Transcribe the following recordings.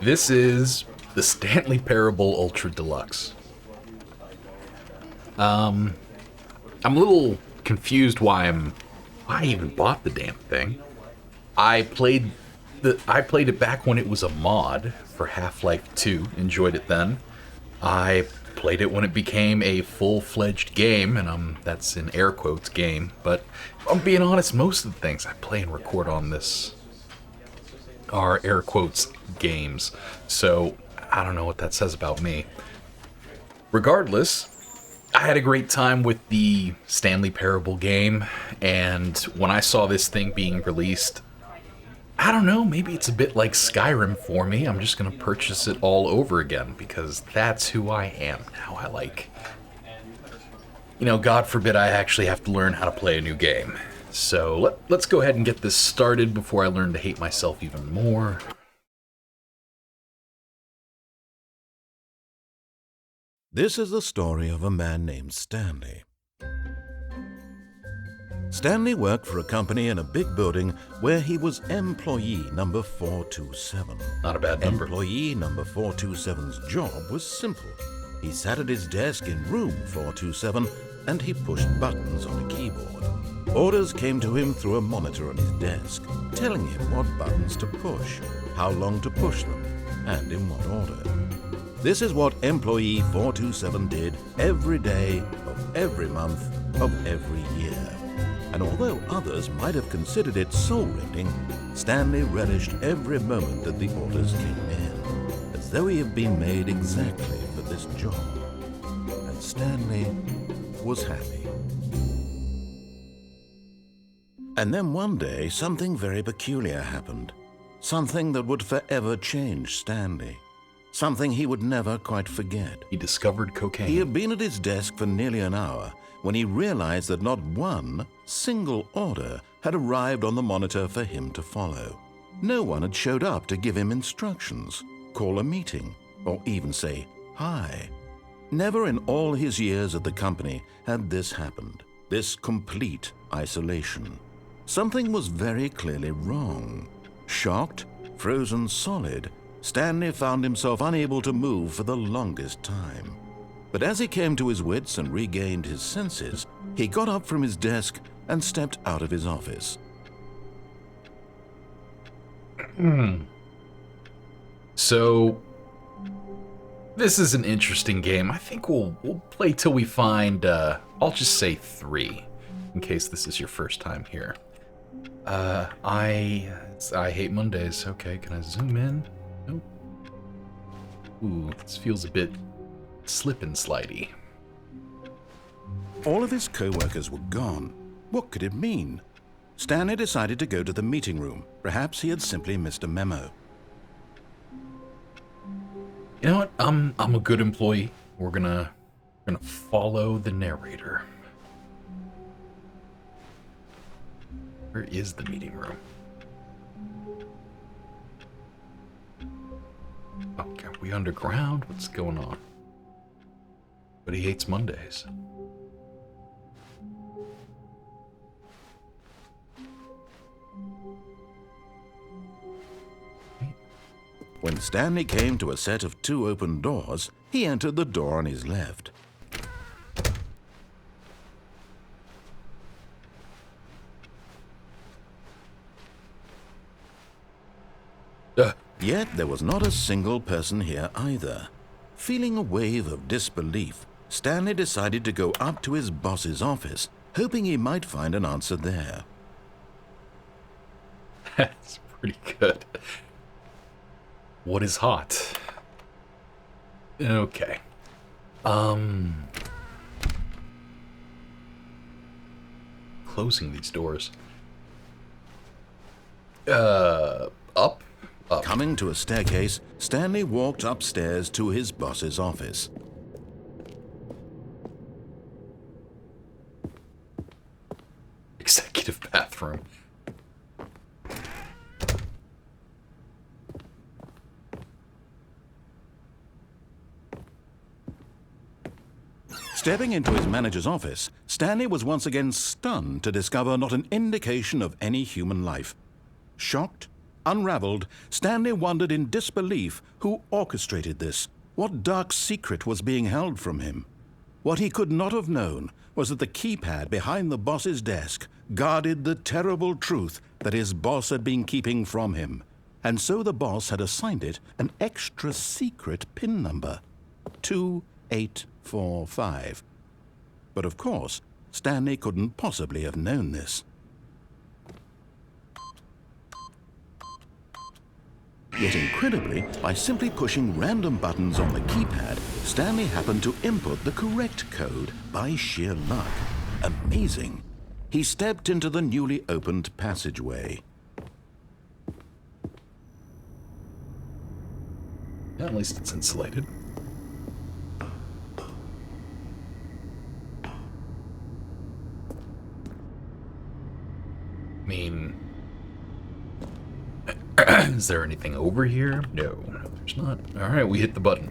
This is the Stanley Parable Ultra Deluxe. I'm a little confused why I even bought the damn thing. I played it back when it was a mod for Half-Life 2, enjoyed it then. I played it when it became a full-fledged game, and that's in air quotes game, but I'm being honest, most of the things I play and record on this are air quotes games, so I don't know what that says about me. Regardless, I had a great time with the Stanley Parable game, and when I saw this thing being released, I don't know, maybe it's a bit like Skyrim for me. I'm just going to purchase it all over again, because that's who I am now. I like, God forbid I actually have to learn how to play a new game. So let's go ahead and get this started before I learn to hate myself even more. This is the story of a man named Stanley. Stanley worked for a company in a big building where he was employee number 427. Not a bad number. Employee number 427's job was simple. He sat at his desk in room 427 and he pushed buttons on a keyboard. Orders came to him through a monitor on his desk, telling him what buttons to push, how long to push them, and in what order. This is what employee 427 did every day of every month of every year. And although others might have considered it soul-rending, Stanley relished every moment that the orders came in, as though he had been made exactly for this job. And Stanley was happy. And then one day, something very peculiar happened. Something that would forever change Stanley. Something he would never quite forget. He discovered cocaine. He had been at his desk for nearly an hour when he realized that not one single order had arrived on the monitor for him to follow. No one had showed up to give him instructions, call a meeting, or even say hi. Never in all his years at the company had this happened, this complete isolation. Something was very clearly wrong. Shocked, frozen solid, Stanley found himself unable to move for the longest time. But as he came to his wits and regained his senses, he got up from his desk and stepped out of his office. So, this is an interesting game. I think we'll play till we find, I'll just say 3, in case this is your first time here. I hate Mondays. Okay, can I zoom in? Nope. Ooh, this feels a bit slip and slidey. All of his co-workers were gone. What could it mean? Stanley decided to go to the meeting room. Perhaps he had simply missed a memo. You know what? I'm a good employee. We're gonna follow the narrator. Where is the meeting room? Okay, are we underground? What's going on? But he hates Mondays. When Stanley came to a set of 2 open doors, he entered the door on his left. Yet there was not a single person here either. Feeling a wave of disbelief, Stanley decided to go up to his boss's office, hoping he might find an answer there. That's pretty good. What is hot? Okay. Closing these doors. Up? Up. Coming to a staircase, Stanley walked upstairs to his boss's office. Executive bathroom. Stepping into his manager's office, Stanley was once again stunned to discover not an indication of any human life. Shocked, Unraveled, Stanley wondered in disbelief who orchestrated this. What dark secret was being held from him? What he could not have known was that the keypad behind the boss's desk guarded the terrible truth that his boss had been keeping from him. And so the boss had assigned it an extra secret PIN number, 2845. But of course, Stanley couldn't possibly have known this. Yet incredibly, by simply pushing random buttons on the keypad, Stanley happened to input the correct code by sheer luck. Amazing. He stepped into the newly opened passageway. At least it's insulated. I mean, is there anything over here? No, there's not. All right, we hit the button.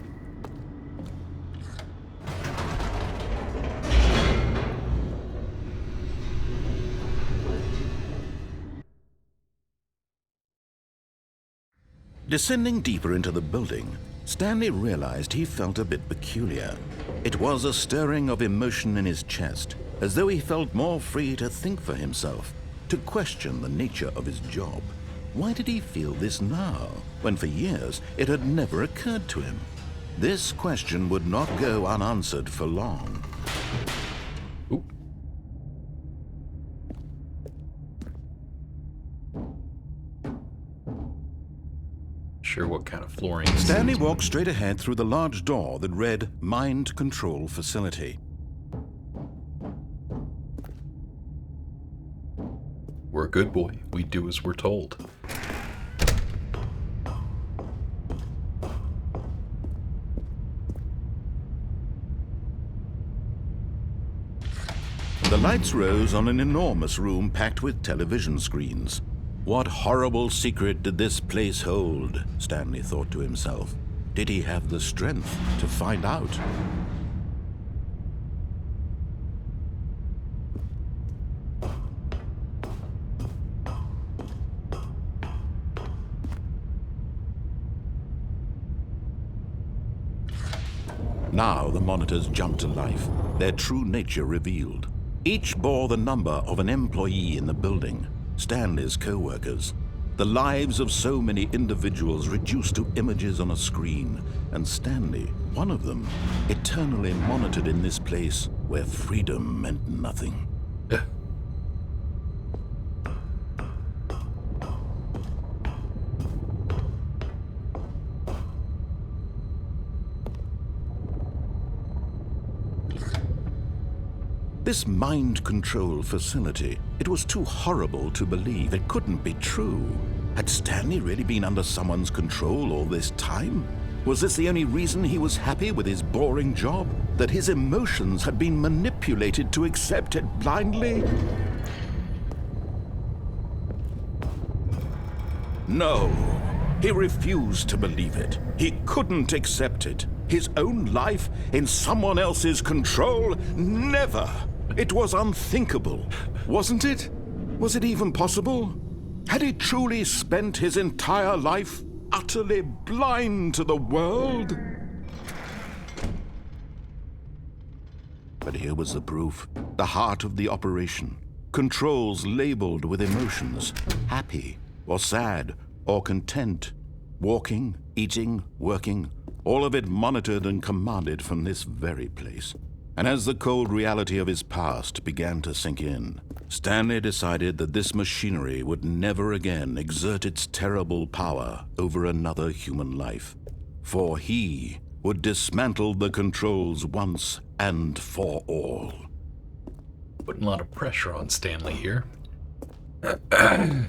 Descending deeper into the building, Stanley realized he felt a bit peculiar. It was a stirring of emotion in his chest, as though he felt more free to think for himself, to question the nature of his job. Why did he feel this now, when for years it had never occurred to him? This question would not go unanswered for long. Ooh. Sure what kind of flooring. Stanley walked straight ahead through the large door that read Mind Control Facility. We're a good boy. We do as we're told. The lights rose on an enormous room packed with television screens. What horrible secret did this place hold? Stanley thought to himself. Did he have the strength to find out? Now the monitors jumped to life, their true nature revealed. Each bore the number of an employee in the building, Stanley's co-workers. The lives of so many individuals reduced to images on a screen, and Stanley, one of them, eternally monitored in this place where freedom meant nothing. This mind control facility, it was too horrible to believe. It couldn't be true. Had Stanley really been under someone's control all this time? Was this the only reason he was happy with his boring job? That his emotions had been manipulated to accept it blindly? No, he refused to believe it. He couldn't accept it. His own life in someone else's control? Never! It was unthinkable, wasn't it? Was it even possible? Had he truly spent his entire life utterly blind to the world? But here was the proof, the heart of the operation. Controls labeled with emotions, happy or sad or content, walking, eating, working, all of it monitored and commanded from this very place. And as the cold reality of his past began to sink in, Stanley decided that this machinery would never again exert its terrible power over another human life. For he would dismantle the controls once and for all. Putting a lot of pressure on Stanley here. You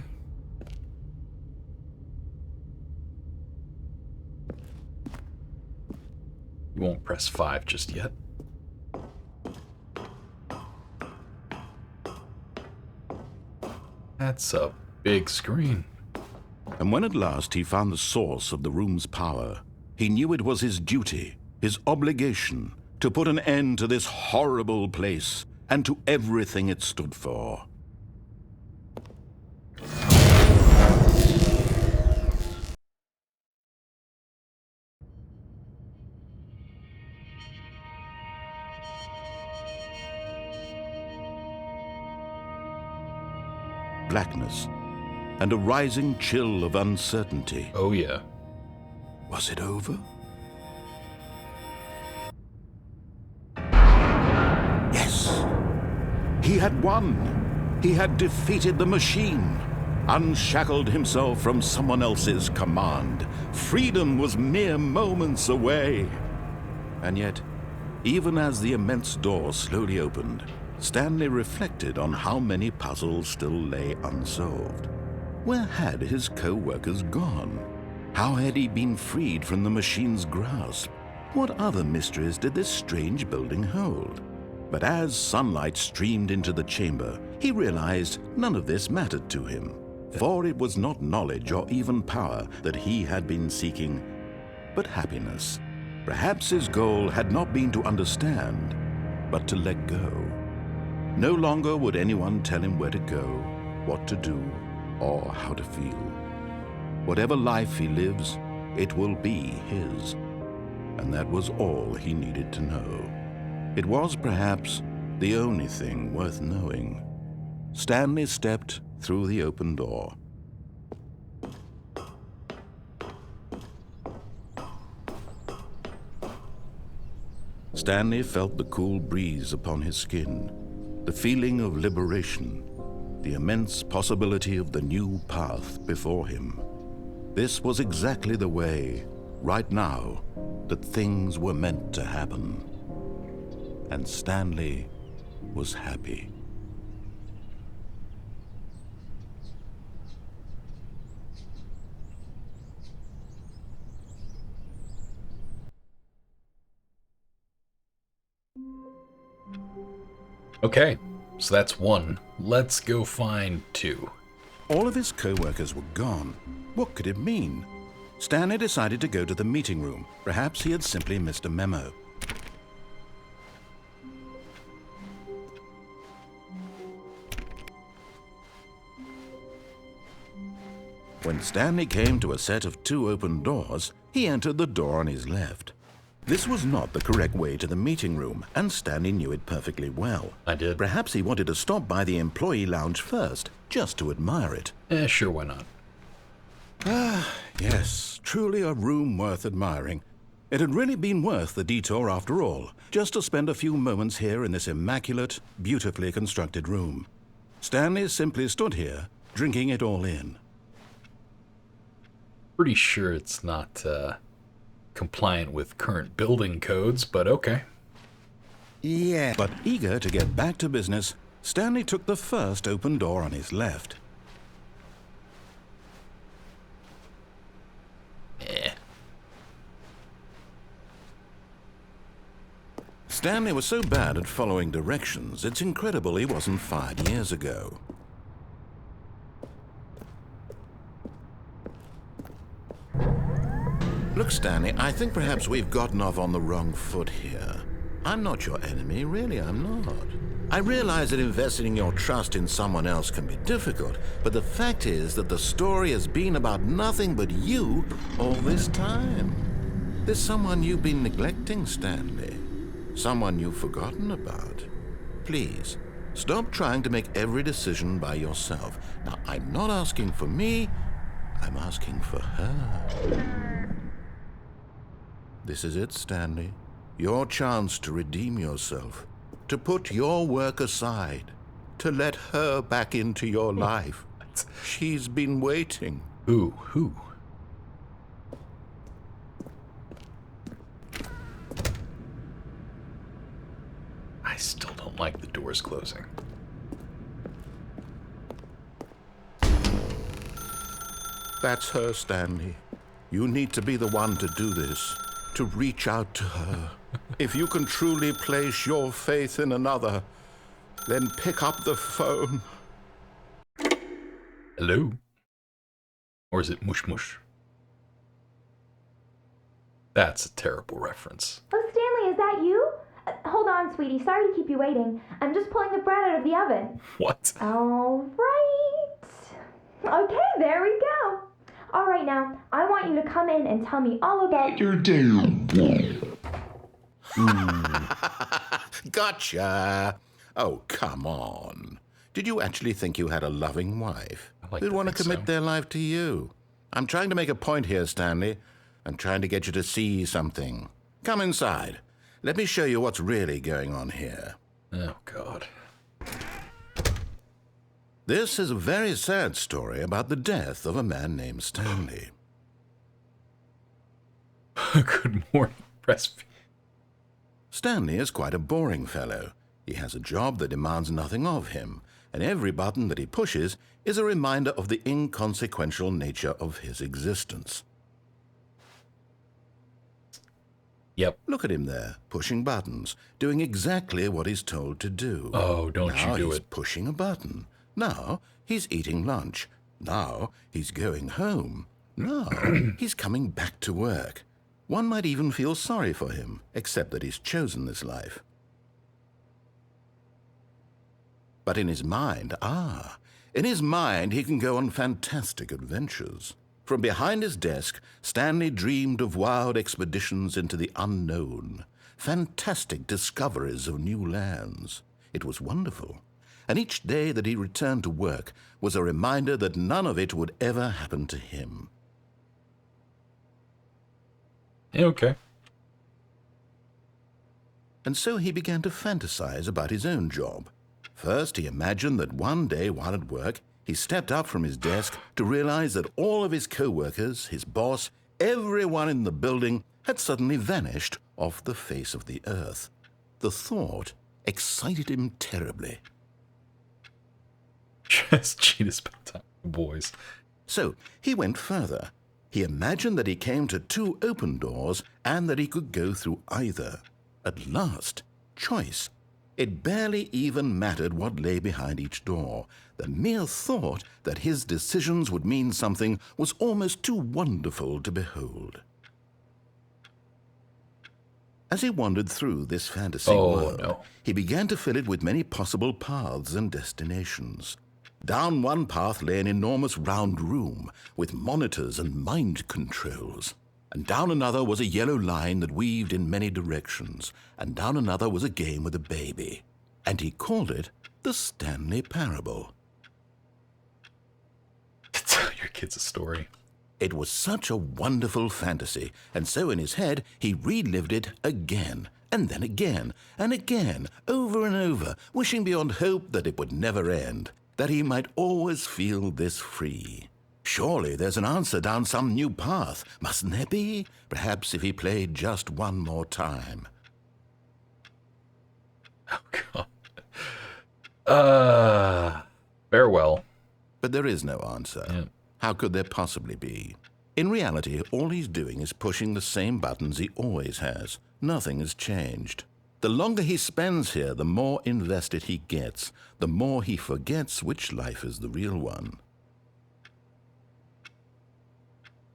won't press 5 just yet. That's a big screen. And when at last he found the source of the room's power, he knew it was his duty, his obligation, to put an end to this horrible place and to everything it stood for. blackness and a rising chill of uncertainty. Oh, yeah. Was it over? Yes! He had won! He had defeated the machine, unshackled himself from someone else's command. Freedom was mere moments away. And yet, even as the immense door slowly opened, Stanley reflected on how many puzzles still lay unsolved. Where had his co-workers gone? How had he been freed from the machine's grasp? What other mysteries did this strange building hold? But as sunlight streamed into the chamber, he realized none of this mattered to him, for it was not knowledge or even power that he had been seeking, but happiness. Perhaps his goal had not been to understand, but to let go. No longer would anyone tell him where to go, what to do, or how to feel. Whatever life he lives, it will be his. And that was all he needed to know. It was perhaps the only thing worth knowing. Stanley stepped through the open door. Stanley felt the cool breeze upon his skin, the feeling of liberation, the immense possibility of the new path before him. This was exactly the way, right now, that things were meant to happen. And Stanley was happy. Okay, so that's one. Let's go find two. All of his co-workers were gone. What could it mean? Stanley decided to go to the meeting room. Perhaps he had simply missed a memo. When Stanley came to a set of two open doors, he entered the door on his left. This was not the correct way to the meeting room, and Stanley knew it perfectly well. I did. Perhaps he wanted to stop by the employee lounge first, just to admire it. Sure, why not? Yes, truly a room worth admiring. It had really been worth the detour after all, just to spend a few moments here in this immaculate, beautifully constructed room. Stanley simply stood here, drinking it all in. Pretty sure it's not compliant with current building codes, but okay. Yeah. But eager to get back to business, Stanley took the first open door on his left. Stanley was so bad at following directions, it's incredible he wasn't fired years ago. Look, Stanley, I think perhaps we've gotten off on the wrong foot here. I'm not your enemy, really, I'm not. I realize that investing your trust in someone else can be difficult, but the fact is that the story has been about nothing but you all this time. There's someone you've been neglecting, Stanley. Someone you've forgotten about. Please, stop trying to make every decision by yourself. Now, I'm not asking for me, I'm asking for her. This is it, Stanley. Your chance to redeem yourself, to put your work aside, to let her back into your life. She's been waiting. Who? I still don't like the doors closing. That's her, Stanley. You need to be the one to do this, to reach out to her. If you can truly place your faith in another, then pick up the phone. Hello? Or is it mush mush? That's a terrible reference. Oh, Stanley, is that you? Hold on, sweetie. Sorry to keep you waiting. I'm just pulling the bread out of the oven. What? All right. Okay, there we go. All right, now, I want you to come in and tell me all about your day. Gotcha. Oh, come on. Did you actually think you had a loving wife who'd want to commit their life to you? I'm trying to make a point here, Stanley. I'm trying to get you to see something. Come inside. Let me show you what's really going on here. Oh, God. This is a very sad story about the death of a man named Stanley. Good morning, breastfeed. Stanley is quite a boring fellow. He has a job that demands nothing of him, and every button that he pushes is a reminder of the inconsequential nature of his existence. Yep. Look at him there, pushing buttons, doing exactly what he's told to do. Oh, don't now you do he's it. Pushing a button. Now he's eating lunch. Now he's going home. Now he's coming back to work. One might even feel sorry for him, except that he's chosen this life. But in his mind, he can go on fantastic adventures. From behind his desk, Stanley dreamed of wild expeditions into the unknown, fantastic discoveries of new lands. It was wonderful, and each day that he returned to work was a reminder that none of it would ever happen to him. Okay. And so he began to fantasize about his own job. First, he imagined that one day while at work, he stepped up from his desk to realize that all of his co-workers, his boss, everyone in the building had suddenly vanished off the face of the earth. The thought excited him terribly. Just cheetahs bedtime, boys. So he went further. He imagined that he came to 2 open doors and that he could go through either. At last, choice. It barely even mattered what lay behind each door. The mere thought that his decisions would mean something was almost too wonderful to behold. As he wandered through this fantasy world, he began to fill it with many possible paths and destinations. Down one path lay an enormous round room with monitors and mind controls. And down another was a yellow line that weaved in many directions. And down another was a game with a baby. And he called it the Stanley Parable. Tell your kids a story. It was such a wonderful fantasy, and so in his head he relived it again, and then again, and again, over and over, wishing beyond hope that it would never end, that he might always feel this free. Surely there's an answer down some new path, mustn't there be? Perhaps if he played just one more time. Oh, God. Farewell. But there is no answer. Yeah. How could there possibly be? In reality, all he's doing is pushing the same buttons he always has. Nothing has changed. The longer he spends here, the more invested he gets, the more he forgets which life is the real one.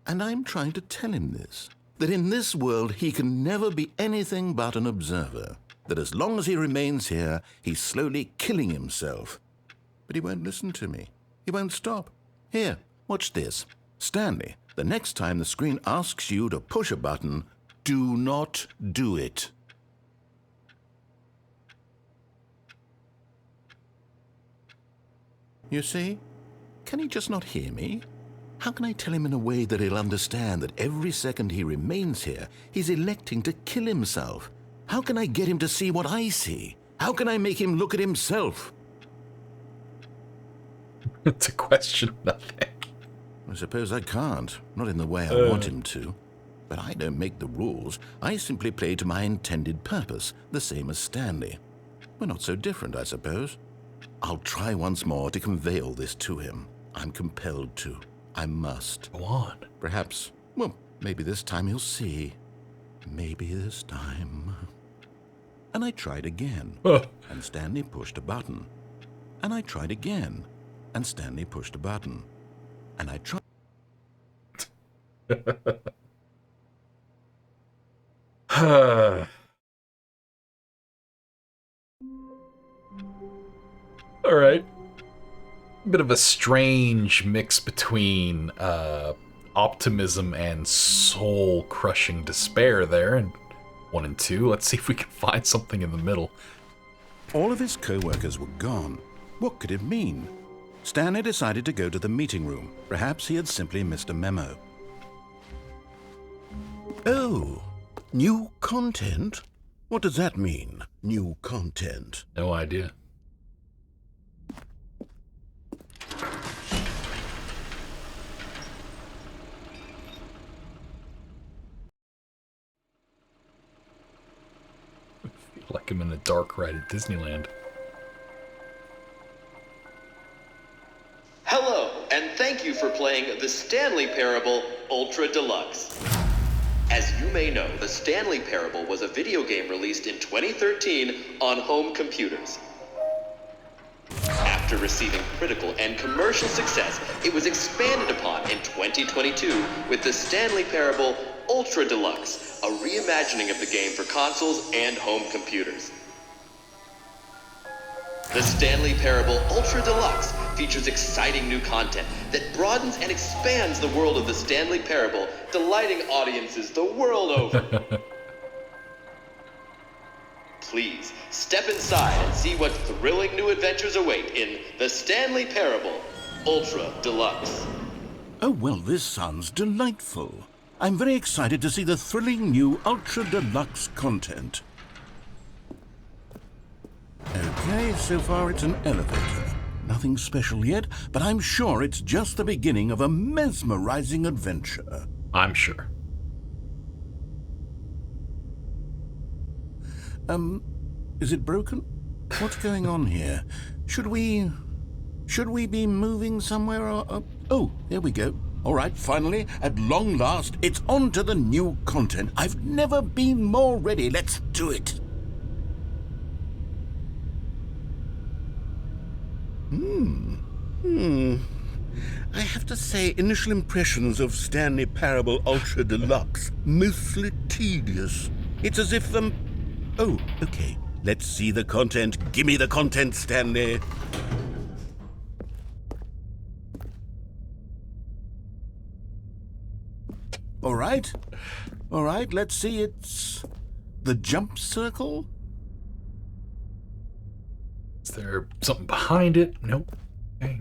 And I'm trying to tell him this, that in this world he can never be anything but an observer, that as long as he remains here, he's slowly killing himself. But he won't listen to me. He won't stop. Here, watch this. Stanley, the next time the screen asks you to push a button, do not do it. You see? Can he just not hear me? How can I tell him in a way that he'll understand that every second he remains here, he's electing to kill himself? How can I get him to see what I see? How can I make him look at himself? It's a question of nothing. I suppose I can't. Not in the way I want him to. But I don't make the rules. I simply play to my intended purpose, the same as Stanley. We're not so different, I suppose. I'll try once more to convey all this to him. I'm compelled to. I must. Go on. Perhaps, well, maybe this time he'll see. Maybe this time. And I tried again. And Stanley pushed a button. And I tried again. And Stanley pushed a button. And I tried. All right. Bit of a strange mix between optimism and soul-crushing despair there in 1 and 2. Let's see if we can find something in the middle. All of his co-workers were gone. What could it mean? Stanley decided to go to the meeting room. Perhaps he had simply missed a memo. Oh, new content? What does that mean, new content? No idea. I feel like I'm in a dark ride at Disneyland. Hello, and thank you for playing the Stanley Parable Ultra Deluxe. As you may know, the Stanley Parable was a video game released in 2013 on home computers. After receiving critical and commercial success, it was expanded upon in 2022 with the Stanley Parable Ultra Deluxe, a reimagining of the game for consoles and home computers. The Stanley Parable Ultra Deluxe features exciting new content that broadens and expands the world of the Stanley Parable, delighting audiences the world over. Please, step inside and see what thrilling new adventures await in the Stanley Parable Ultra Deluxe. Oh, well, this sounds delightful. I'm very excited to see the thrilling new Ultra Deluxe content. Okay, so far it's an elevator. Nothing special yet, but I'm sure it's just the beginning of a mesmerizing adventure. I'm sure. Is it broken? What's going on here? Should we be moving somewhere or... Oh, there we go. All right, finally, at long last, it's on to the new content. I've never been more ready. Let's do it. I have to say, initial impressions of Stanley Parable Ultra Deluxe, mostly tedious. It's as if Oh, okay. Let's see the content. Give me the content, Stanley. All right, let's see. It's the jump circle? Is there something behind it? Nope. Okay.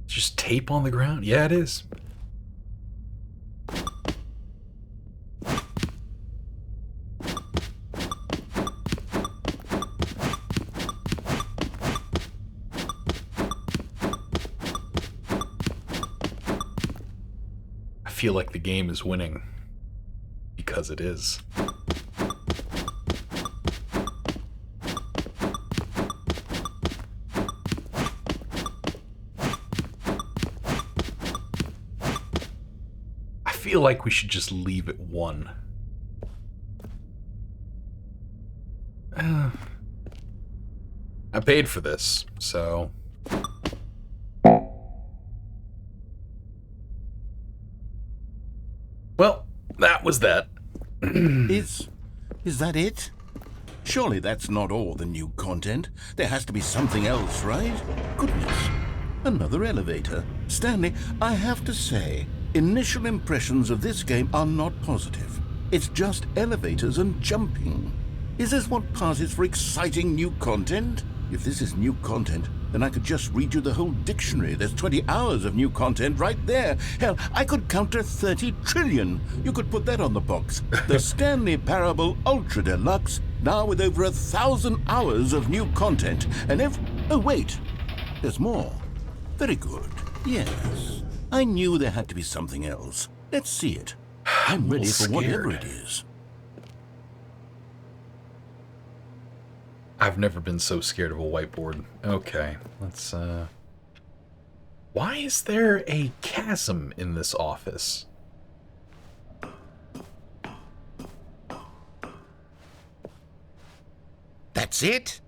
Just tape on the ground? Yeah, it is. I feel like the game is winning because it is. I feel like we should just leave it 1. I paid for this, so... Well, that was that. Is that it? Surely that's not all the new content. There has to be something else, right? Goodness. Another elevator. Stanley, I have to say, initial impressions of this game are not positive. It's just elevators and jumping. Is this what passes for exciting new content? If this is new content, then I could just read you the whole dictionary. There's 20 hours of new content right there. Hell, I could counter 30 trillion. You could put that on the box. The Stanley Parable Ultra Deluxe, now with over 1,000 hours of new content. And oh, wait. There's more. Very good. Yes. I knew there had to be something else. Let's see it. I'm ready for whatever it is. I've never been so scared of a whiteboard. Okay, let's, Why is there a chasm in this office? That's it?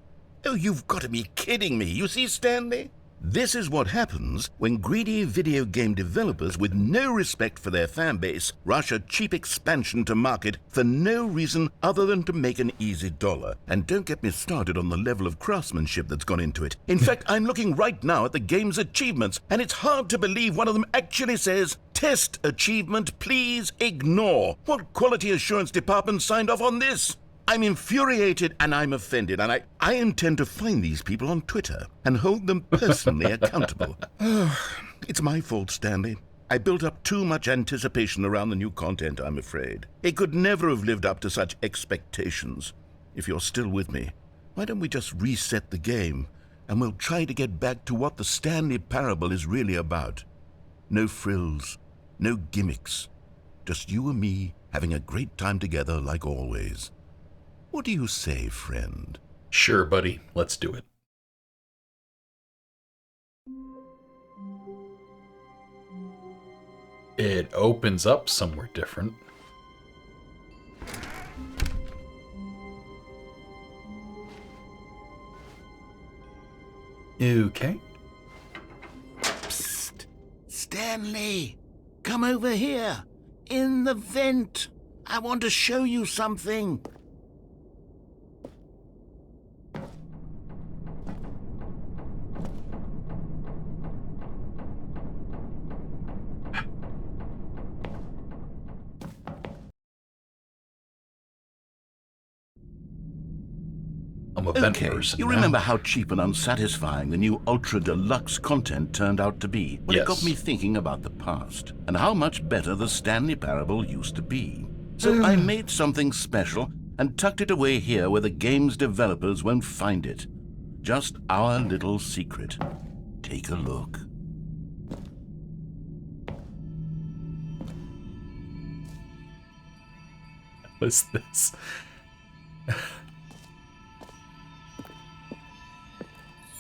Oh, you've got to be kidding me. You see, Stanley? This is what happens when greedy video game developers with no respect for their fan base rush a cheap expansion to market for no reason other than to make an easy dollar. And don't get me started on the level of craftsmanship that's gone into it. In fact, I'm looking right now at the game's achievements, and it's hard to believe one of them actually says, "Test achievement, please ignore." What quality assurance department signed off on this? I'm infuriated and I'm offended, and I intend to find these people on Twitter and hold them personally accountable. It's my fault, Stanley. I built up too much anticipation around the new content, I'm afraid. It could never have lived up to such expectations. If you're still with me, why don't we just reset the game, and we'll try to get back to what the Stanley Parable is really about. No frills, no gimmicks. Just you and me having a great time together like always. What do you say, friend? Sure, buddy. Let's do it. It opens up somewhere different. Okay. Psst! Stanley! Come over here! In the vent! I want to show you something! I'm a vent person you now. remember how cheap and unsatisfying the new Ultra Deluxe content turned out to be? Well, Yes. It got me thinking about the past and how much better the Stanley Parable used to be. So I made something special and tucked it away here where the game's developers won't find it. Just our little secret. Take a look. What's this?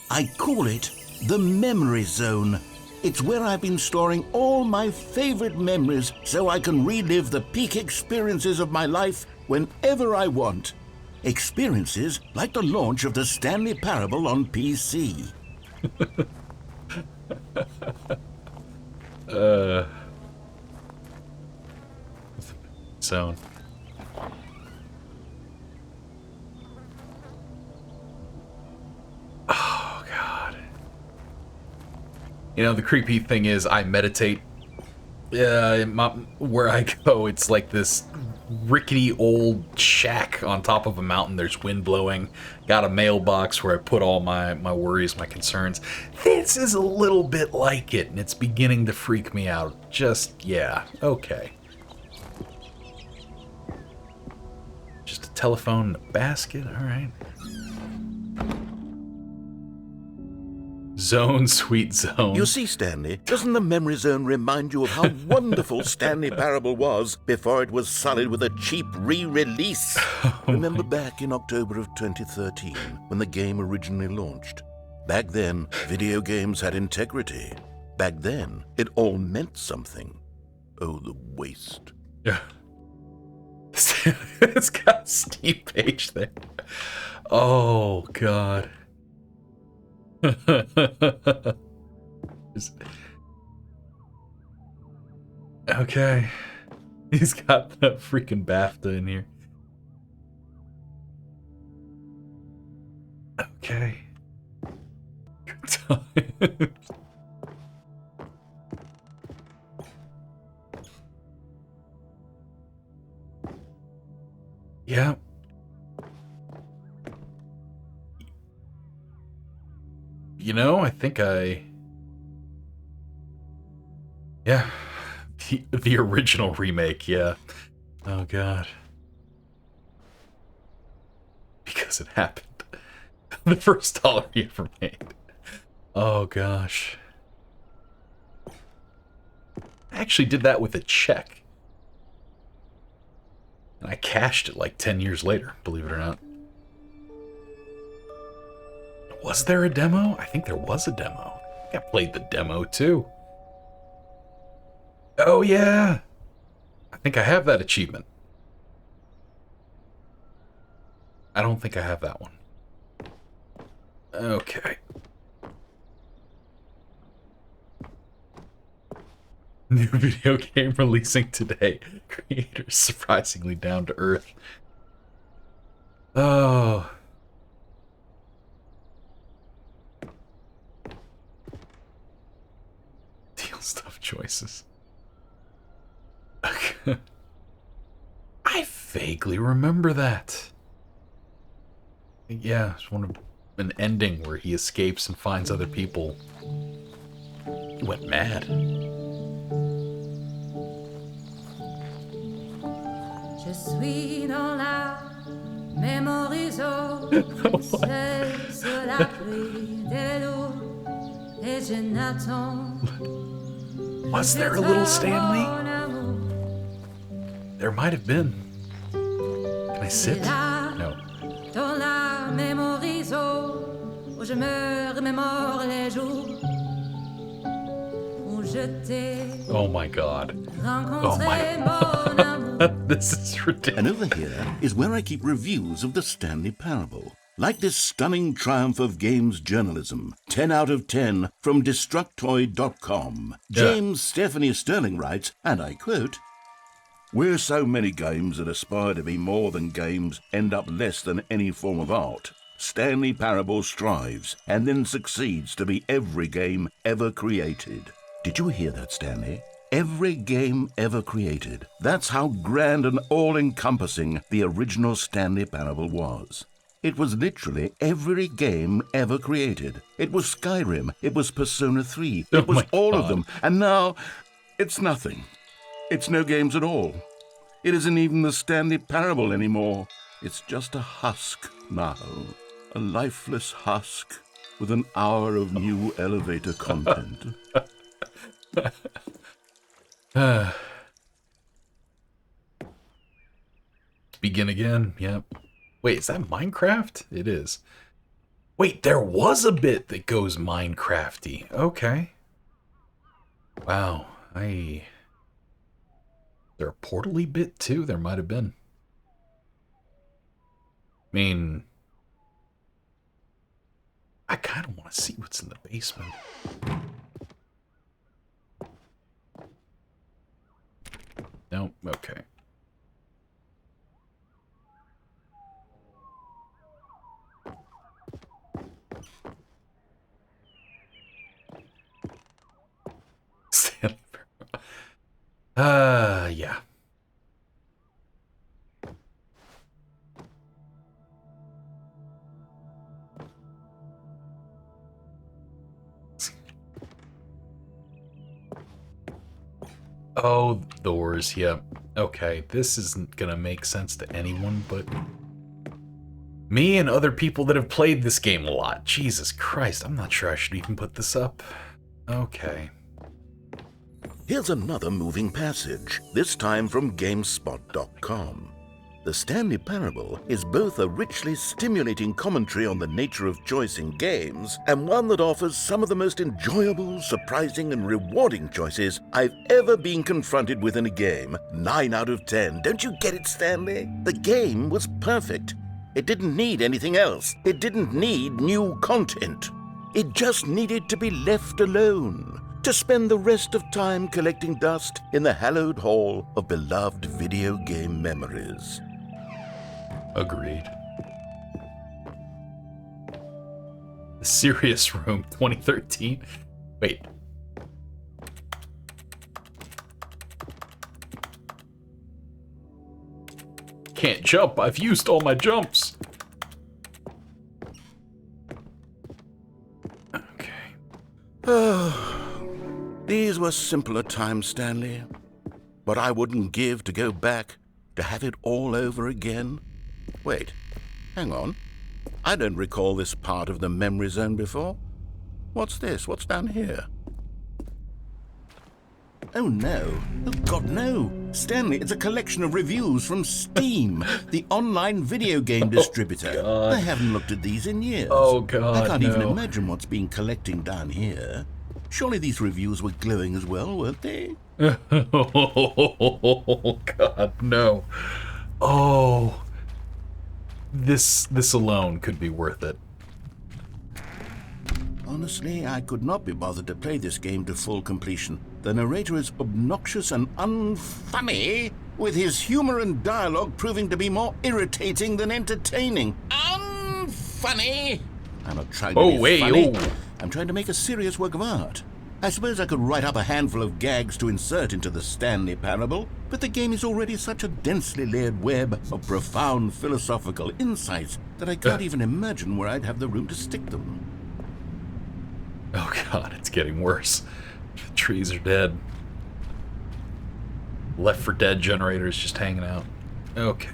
I call it the Memory Zone. It's where I've been storing all my favorite memories so I can relive the peak experiences of my life whenever I want. Experiences like the launch of the Stanley Parable on PC. Zone. Oh, God. You know, the creepy thing is I meditate. Where I go, it's like this rickety old shack on top of a mountain. There's wind blowing. Got a mailbox where I put all my worries, my concerns. This is a little bit like it, and it's beginning to freak me out. Just, yeah, okay. Just a telephone and a basket, alright. Zone, sweet zone. You see, Stanley, doesn't the Memory Zone remind you of how wonderful Stanley Parable was before it was sullied with a cheap re-release? Remember back in October of 2013, when the game originally launched? Back then, video games had integrity. Back then, it all meant something. Oh, the waste. Yeah. It's got a Steam page there. Oh, God. Okay. He's got the freaking BAFTA in here. Okay. Good time. Yeah. You know, I think yeah, the original remake, yeah. Oh, God. Because it happened. The first dollar he ever made. Oh, gosh. I actually did that with a check. And I cashed it like 10 years later, believe it or not. Was there a demo? I think there was a demo. I think I played the demo too. Oh yeah. I think I have that achievement. I don't think I have that one. Okay. New video game releasing today. Creators surprisingly down to earth. Oh. Deal stuff choices. I vaguely remember that. Yeah, I just want an ending where he escapes and finds other people. He went mad. Je suis dans la mémoriso, seul sur la pluie des loups, et je n'attends. Was there a little Stanley? There might have been. Can I sit? No. Dans la mémoriso, où je me remémore les jours où je t'ai Oh my god. rencontré, mon amour. This is ridiculous. And over here is where I keep reviews of the Stanley Parable. Like this stunning triumph of games journalism, 10 out of 10 from Destructoid.com. James Stephanie Sterling writes, and I quote, "Where so many games that aspire to be more than games end up less than any form of art, Stanley Parable strives and then succeeds to be every game ever created." Did you hear that, Stanley? Every game ever created. That's how grand and all-encompassing the original Stanley Parable was. It was literally every game ever created. It was Skyrim, it was Persona 3, it was all of them, and now it's nothing. It's no games at all. It isn't even the Stanley Parable anymore. It's just a husk now. A lifeless husk with an hour of new elevator content. Begin again. Yep. Wait, is that Minecraft? It is. Wait, there was a bit that goes Minecrafty. Okay. Wow. Is there a portal-y bit too? There might have been. I mean, I kind of want to see what's in the basement. No? Okay. Yeah. Oh, doors, yep. Okay, this isn't gonna make sense to anyone but me and other people that have played this game a lot. Jesus Christ, I'm not sure I should even put this up. Okay. Here's another moving passage, this time from GameSpot.com. The Stanley Parable is both a richly stimulating commentary on the nature of choice in games and one that offers some of the most enjoyable, surprising, and rewarding choices I've ever been confronted with in a game. 9 out of 10. Don't you get it, Stanley? The game was perfect. It didn't need anything else. It didn't need new content. It just needed to be left alone, to spend the rest of time collecting dust in the hallowed hall of beloved video game memories. Agreed. The Serious Room 2013. Wait. Can't jump. I've used all my jumps. Okay. These were simpler times, Stanley. But I wouldn't give to go back to have it all over again. Wait, hang on. I don't recall this part of the memory zone before. What's this? What's down here? Oh no. Oh God, no. Stanley, it's a collection of reviews from Steam, the online video game distributor. God. I haven't looked at these in years. Oh God, I can't no. even imagine what's been collecting down here. Surely these reviews were glowing as well, weren't they? Oh God, no. Oh. This alone could be worth it. Honestly, I could not be bothered to play this game to full completion. The narrator is obnoxious and unfunny, with his humor and dialogue proving to be more irritating than entertaining. Unfunny! I'm not trying to be funny. I'm trying to make a serious work of art. I suppose I could write up a handful of gags to insert into the Stanley Parable, but the game is already such a densely layered web of profound philosophical insights that I can't even imagine where I'd have the room to stick them. Oh god, it's getting worse. The trees are dead. Left 4 Dead generators just hanging out. Okay.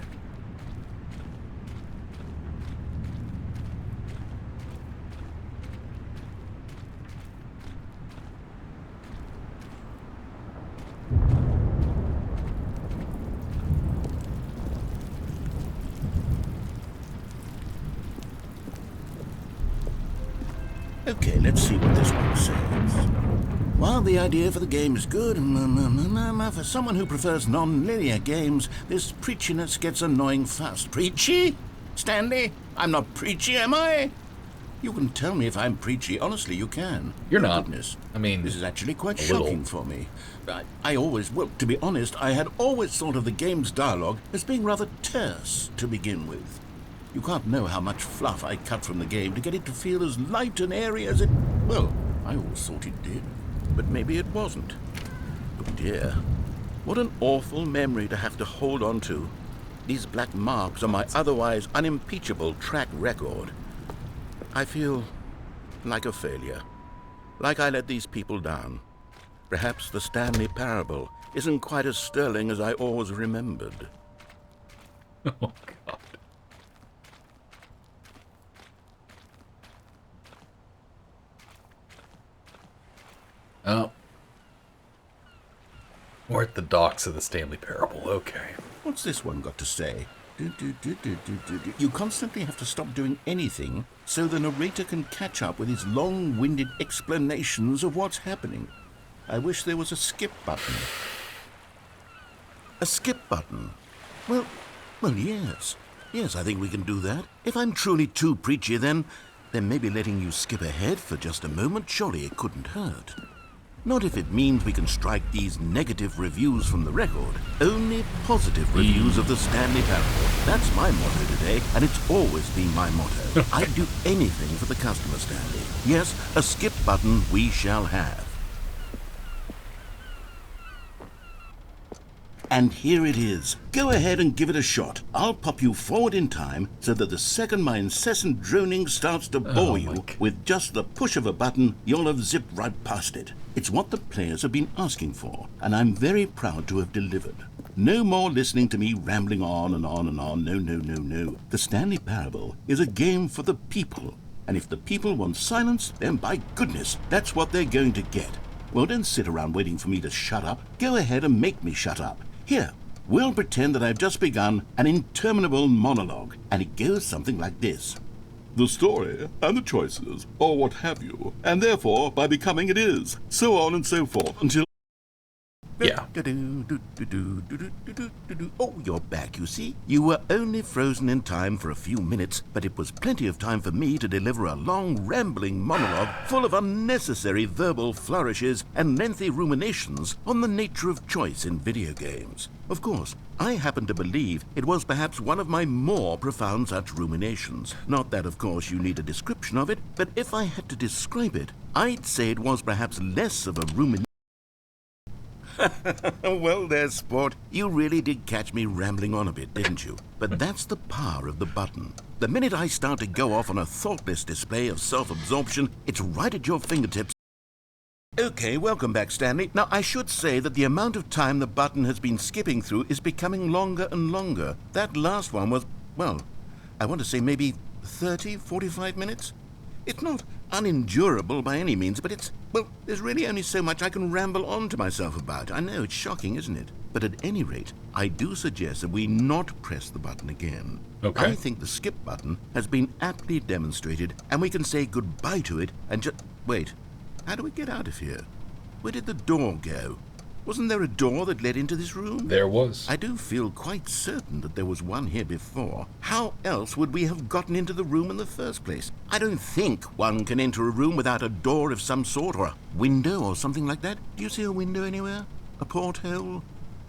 Okay, let's see what this one says. While the idea for the game is good, for someone who prefers non-linear games, this preachiness gets annoying fast. Preachy? Stanley? I'm not preachy, am I? You can tell me if I'm preachy. Honestly, you can. You're not. Goodness. I mean, this is actually quite a shocking little. for me. To be honest, I had always thought of the game's dialogue as being rather terse to begin with. You can't know how much fluff I cut from the game to get it to feel as light and airy as it... Well, I always thought it did. But maybe it wasn't. Oh dear. What an awful memory to have to hold on to. These black marks on my otherwise unimpeachable track record. I feel like a failure. Like I let these people down. Perhaps the Stanley Parable isn't quite as sterling as I always remembered. Oh god. Oh. We're at the docks of the Stanley Parable. Okay. What's this one got to say? You constantly have to stop doing anything so the narrator can catch up with his long-winded explanations of what's happening. I wish there was a skip button. A skip button? Well, yes. Yes, I think we can do that. If I'm truly too preachy, then maybe letting you skip ahead for just a moment, surely it couldn't hurt. Not if it means we can strike these negative reviews from the record. Only positive reviews of the Stanley Parable. That's my motto today, and it's always been my motto. I'd do anything for the customer, Stanley. Yes, a skip button we shall have. And here it is. Go ahead and give it a shot. I'll pop you forward in time so that the second my incessant droning starts to bore you, with just the push of a button, you'll have zipped right past it. It's what the players have been asking for, and I'm very proud to have delivered. No more listening to me rambling on and on and on. No. The Stanley Parable is a game for the people, and if the people want silence, then by goodness, that's what they're going to get. Well, don't sit around waiting for me to shut up. Go ahead and make me shut up. Here, we'll pretend that I've just begun an interminable monologue, and it goes something like this. The story, and the choices, or what have you, and therefore, by becoming it is, so on and so forth, until... Yeah. Oh, you're back, you see. You were only frozen in time for a few minutes, but it was plenty of time for me to deliver a long, rambling monologue full of unnecessary verbal flourishes and lengthy ruminations on the nature of choice in video games. Of course, I happen to believe it was perhaps one of my more profound such ruminations. Not that, of course, you need a description of it, but if I had to describe it, I'd say it was perhaps less of a rumination. Well there, sport. You really did catch me rambling on a bit, didn't you? But that's the power of the button. The minute I start to go off on a thoughtless display of self-absorption, it's right at your fingertips. Okay, welcome back, Stanley. Now, I should say that the amount of time the button has been skipping through is becoming longer and longer. That last one was, well, I want to say maybe 30, 45 minutes? It's not unendurable by any means, but there's really only so much I can ramble on to myself about. I know, it's shocking, isn't it? But at any rate, I do suggest that we not press the button again. Okay. I think the skip button has been aptly demonstrated, and we can say goodbye to it and just... Wait, how do we get out of here? Where did the door go? Wasn't there a door that led into this room? There was. I do feel quite certain that there was one here before. How else would we have gotten into the room in the first place? I don't think one can enter a room without a door of some sort, or a window or something like that. Do you see a window anywhere? A porthole?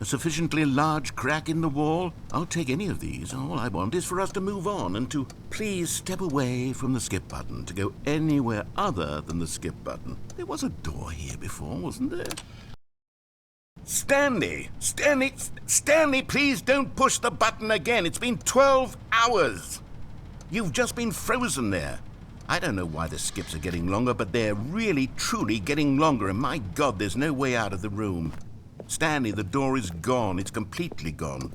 A sufficiently large crack in the wall? I'll take any of these. All I want is for us to move on and to please step away from the skip button, to go anywhere other than the skip button. There was a door here before, wasn't there? Stanley! Stanley, please don't push the button again. It's been 12 hours. You've just been frozen there. I don't know why the skips are getting longer, but they're really, truly getting longer, and my God, there's no way out of the room. Stanley, the door is gone. It's completely gone.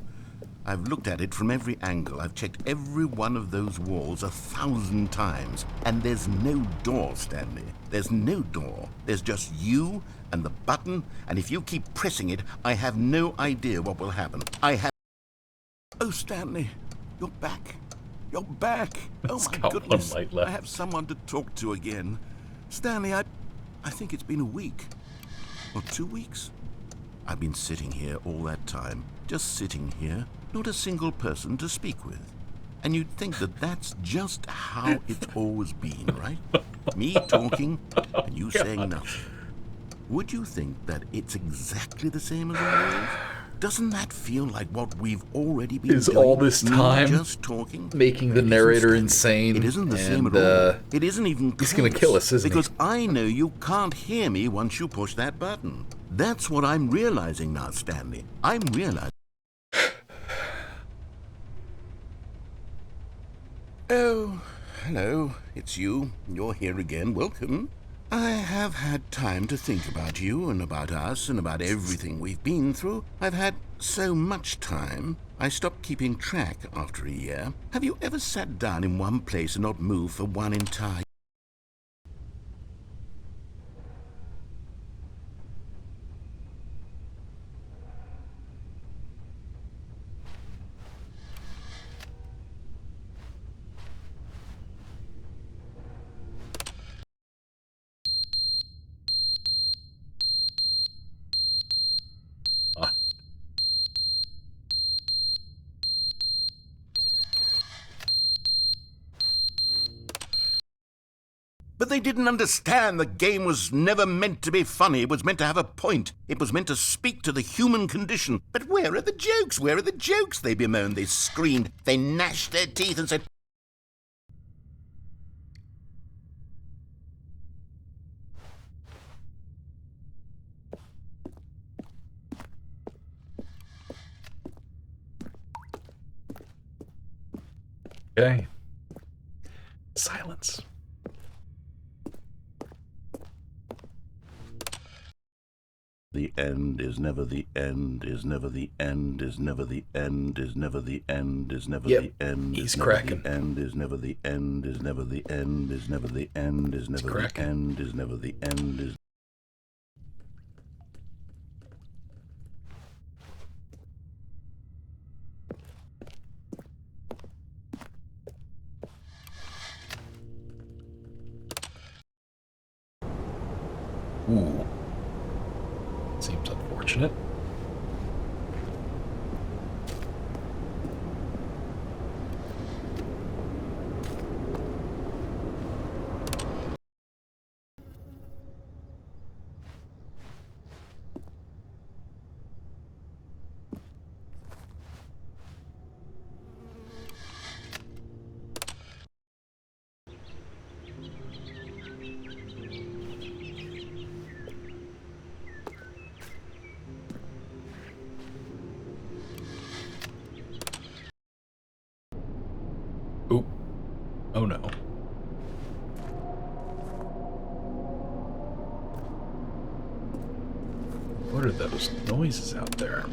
I've looked at it from every angle. I've checked every one of those walls 1,000 times, and there's no door, Stanley. There's no door. There's just you and the button, and if you keep pressing it, I have no idea what will happen. Oh, Stanley, you're back. You're back. Oh, my goodness. I have someone to talk to again. Stanley, I think it's been a week. Or 2 weeks. I've been sitting here all that time. Just sitting here. Not a single person to speak with. And you'd think that that's just how it's always been, right? Me talking and you saying nothing. Would you think that it's exactly the same as always? Doesn't that feel like what we've already been doing? All this time just talking, making the narrator insane. It isn't the same at all. It isn't even close. He's going to kill us, isn't he? Because I know you can't hear me once you push that button. That's what I'm realizing now, Stanley. I'm realizing. Oh, hello. It's you. You're here again. Welcome. I have had time to think about you and about us and about everything we've been through. I've had so much time, I stopped keeping track after a year. Have you ever sat down in one place and not moved for one entire... But they didn't understand the game was never meant to be funny. It was meant to have a point. It was meant to speak to the human condition. But where are the jokes? Where are the jokes? They bemoaned, they screamed, they gnashed their teeth and said... Okay. Silence. The end is never the end, is never the end, is never the end, is never the end, is never the end. He's cracking. The end is never the end, is never the end, is never the end, is never the end, is never the end, is... Ooh. Seems unfortunate. Oop. Oh no. What are those noises out there?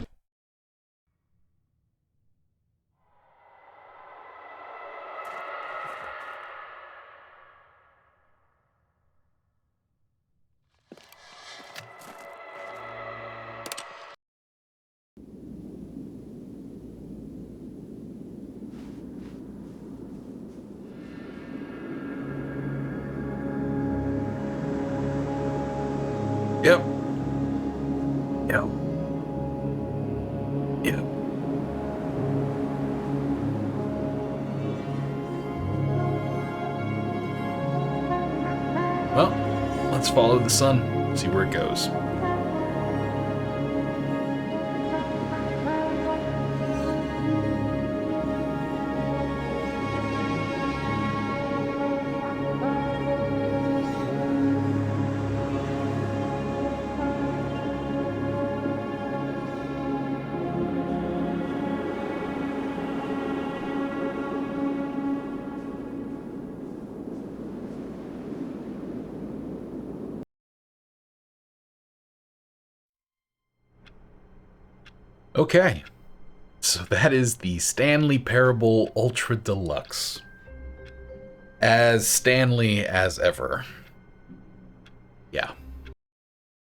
Yep. Yep. Yep. Well, let's follow the sun, see where it goes. Okay. So that is the Stanley Parable Ultra Deluxe. As Stanley as ever.